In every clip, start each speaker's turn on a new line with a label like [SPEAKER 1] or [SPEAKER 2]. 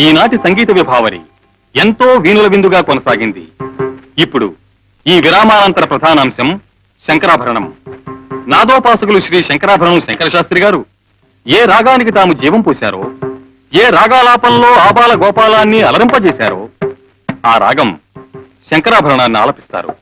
[SPEAKER 1] ఈనాటి సంగీత విభావరి ఎంతో వీణుల విందుగా కొనసాగింది. ఇప్పుడు ఈ విరామానంతర ప్రధానాంశం శంకరాభరణం. నాదోపాసకులు శ్రీ శంకరాభరణం శంకరశాస్త్రి గారు ఏ రాగానికి తాము జీవం పోశారో, ఏ రాగాలాపంలో ఆబాల గోపాలాన్ని అలరింపజేశారో ఆ రాగం శంకరాభరణాన్ని ఆలపిస్తారు.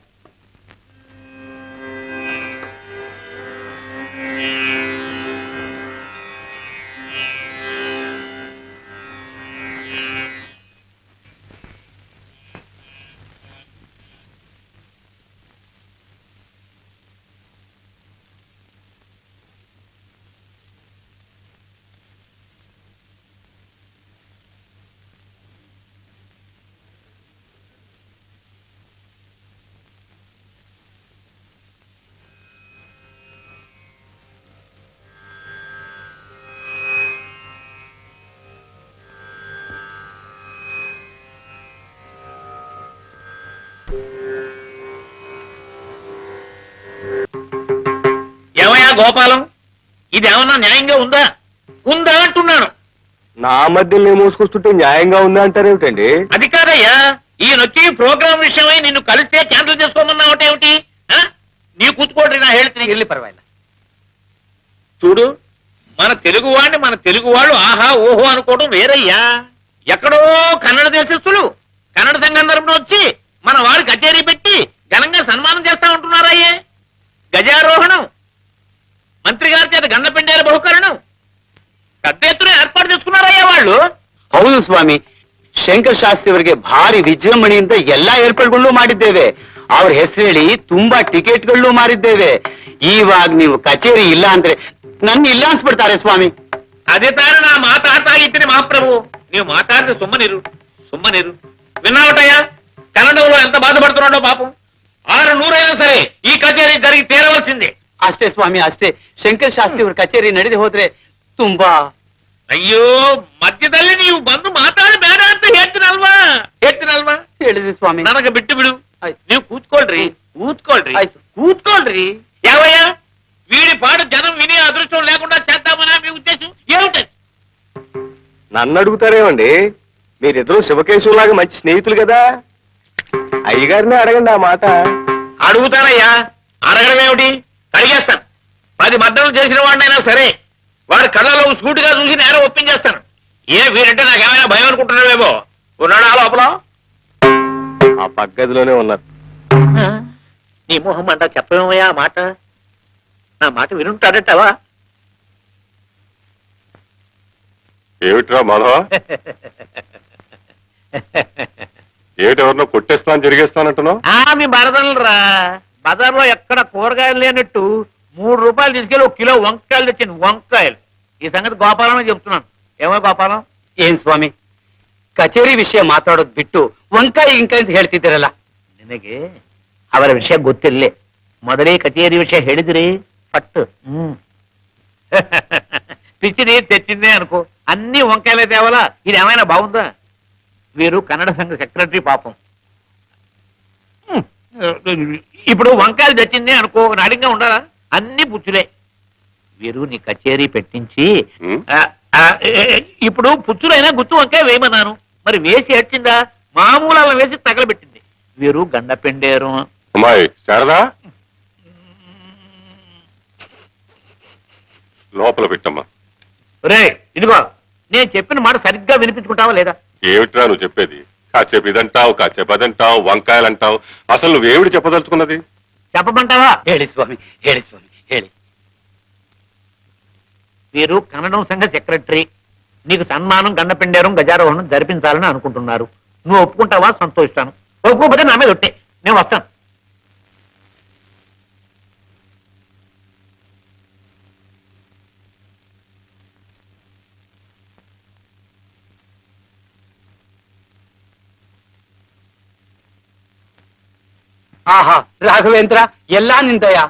[SPEAKER 2] ఏమయ్యా గోపాలం, ఇదేమన్నా న్యాయంగా ఉందా? ఉందా అంటున్నాను.
[SPEAKER 3] నా మధ్యలో మోసుకొస్తుంటే న్యాయంగా ఉందా అంటారేమిటండి?
[SPEAKER 2] అది కాదయ్యా, ఈయనొచ్చి ప్రోగ్రామ్ విషయమై నిన్ను కలిస్తే క్యాన్సిల్ చేసుకోమన్నావుటేమిటి? నీ కూతుకోటి నా హేళితే వెళ్ళి పర్వాలేదు. చూడు, మన తెలుగు వాళ్ళు ఆహా ఓహో అనుకోవడం వేరయ్యా. ఎక్కడో కన్నడ దేశస్తులు కన్నడ సంఘం తరపున వచ్చి మన వారి కచేరీ పెట్టి ఘనంగా సన్మానం చేస్తా ఉంటున్నారయ్యే. గజారోహణం, మంత్రి గారి చేత గండపిండేల బహుకరణం పెద్ద ఎత్తున ఏర్పాటు చేసుకున్నారయ్యా వాళ్ళు.
[SPEAKER 3] ಹೌದು ಸ್ವಾಮಿ, ಶಂಕರ್ ಶಾಸ್ತ್ರಿ ಅವರಿಗೆ ಭಾರಿ ವಿಜೃಂಭಣೆಯಿಂದ ಎಲ್ಲಾ ಏರ್ಪಾಡುಗಳು ಮಾಡಿದ್ದೇವೆ. ಅವ್ರ ಹೆಸರು ಹೇಳಿ ತುಂಬಾ ಟಿಕೆಟ್ಗಳು ಮಾರಿದ್ದೇವೆ. ಇವಾಗ ನೀವು ಕಚೇರಿ ಇಲ್ಲ ಅಂದ್ರೆ ನನ್ನ ಇಲ್ಲ ಅನ್ಸ್ಬಿಡ್ತಾರೆ ಸ್ವಾಮಿ.
[SPEAKER 2] అదే తాను నా మాట తాగిచ్చిన మహాప్రభు. నీవు మాట్లాడితే సుమ్మనిరు విన్నావటయ్యా, కన్నడంలో ఎంత బాధపడుతున్నాడో పాపం. 600 అయినా సరే ఈ కచేరీ జరిగి తీరవలసిందే.
[SPEAKER 3] ಅಷ್ಟೇ ಸ್ವಾಮಿ, ಅಷ್ಟೇ. ಶಂಕರ್ ಶಾಸ್ತ್ರಿ ಅವ್ರ ಕಚೇರಿ ನಡೆದು ಹೋದ್ರೆ ತುಂಬಾ.
[SPEAKER 2] ಅಯ್ಯೋ ಮಧ್ಯದಲ್ಲಿ ನೀವು ಬಂದು ಮಾತಾಡಿ ಬೇಡ ಅಂತ ಹೇಳ್ತೀನಲ್ವಾ
[SPEAKER 3] ಹೇಳಿದ್ರಿ ಸ್ವಾಮಿ.
[SPEAKER 2] ನನಗೆ ಬಿಟ್ಟು ಬಿಡು. ನೀವು ಕೂತ್ಕೊಳ್ರಿ.
[SPEAKER 3] ಆಯ್ತು.
[SPEAKER 2] ಕೂತ್ಕೊಳ್ರಿ. యావయ్యా, వీడి పాడు జనం వినే అదృష్టం లేకుండా చేద్దామని మీ ఉద్దేశం ఏమిటి?
[SPEAKER 3] నన్ను అడుగుతారేమండి? మీరిద్దరూ శివకేశవులాగా మంచి స్నేహితులు కదా, అయ్యగారిని అడగండి ఆ మాట.
[SPEAKER 2] అడుగుతానయ్యా, అడగడం ఏమిటి? అడిగేస్తాను. 10 మద్దతులు చేసిన వాడినైనా సరే వాడి కళ్ళలో సూటిగా చూసి నేరం ఒప్పించేస్తాను. వీరంటే నాకేమైనా భయం అనుకుంటున్నావేమో. ఉన్నాడా లోపల?
[SPEAKER 3] ఆ పగ్గదిలోనే ఉన్నారు.
[SPEAKER 2] నీ మొహం అంట చెప్పమయ్యా ఆ మాట. నా మాట వినుంటాడటవా?
[SPEAKER 4] ఏమిట్రా మాధవ, ఏమిటెవరినో కొట్టేస్తాను జరిగేస్తానంటున్నావు?
[SPEAKER 2] మీ బరదలరా, బజార్లో ఎక్కడ కూరగాయలు లేనట్టు 3 రూపాయలు తీసుకెళ్ళి 1 కిలో వంకాయలు తెచ్చింది. వంకాయలు. ఈ సంగతి గోపాలమే చెప్తున్నాను. ఏమో గోపాలం?
[SPEAKER 3] ಏನ್ ಸ್ವಾಮಿ, ಕಚೇರಿ ವಿಷಯ ಮಾತಾಡೋದ್ ಬಿಟ್ಟು ವಂಕಾಯಿ ಗಿಂಕಾಯಿ ಅಂತ ಹೇಳ್ತಿದ್ದೀರಲ್ಲ.
[SPEAKER 2] ನಿನಗೆ ಅವರ ವಿಷಯ ಗೊತ್ತಿರಲಿ. ಮೊದಲೇ ಕಚೇರಿ ವಿಷಯ ಹೇಳಿದ್ರಿ పట్టు. పిచ్చిని తెచ్చిందే అనుకో, అన్ని వంకాయలే తేవాలా? ఇది ఏమైనా బాగుందా? వీరు కన్నడ సంఘ సెక్రటరీ పాపం. ఇప్పుడు వంకాయలు తెచ్చిందే అనుకో, నాడిగా ఉండాలా? అన్ని పుచ్చులే. వీరు నీ కచేరీ పెట్టించి ఇప్పుడు పుచ్చులైనా గుత్తు వంకాయ వేయమన్నాను. మరి వేసి ఏడ్చిందా? మామూలు అలా వేసి తగలబెట్టింది. వీరు గండ పెండేరు.
[SPEAKER 4] అమ్మాయి శారదా, లోపల పెట్టమ్మా.
[SPEAKER 2] రే ఇదిగో, నేను చెప్పిన మాట సరిగ్గా వినిపించుకుంటావా లేదా?
[SPEAKER 4] ఏమిట్రా నువ్వు చెప్పేది? కాసేపు ఇదంటావు, కాసేపు అదంటావు, వంకాయలంటావు. అసలు నువ్వేమిటి చెప్పదలుచుకున్నది?
[SPEAKER 2] చెప్పమంటావా?
[SPEAKER 3] ಹೇಳಿ ಸ್ವಾಮಿ, ಹೇಳಿ ಸ್ವಾಮಿ, ಹೇಳಿ.
[SPEAKER 2] వీరు కన్నడం సంఘ సెక్రటరీ. నీకు సన్మానం, గండపిండేరం, గజారోహణం జరిపించాలని అనుకుంటున్నారు. నువ్వు ఒప్పుకుంటావా? సంతోషిస్తాను. ఒప్పుకోకపోతే నా మీద ఒట్టే, నేను వస్తాను.
[SPEAKER 3] ಆಹಾ ರಾಘವೇಂದ್ರ, ಎಲ್ಲಾ ನಿಂದಯ.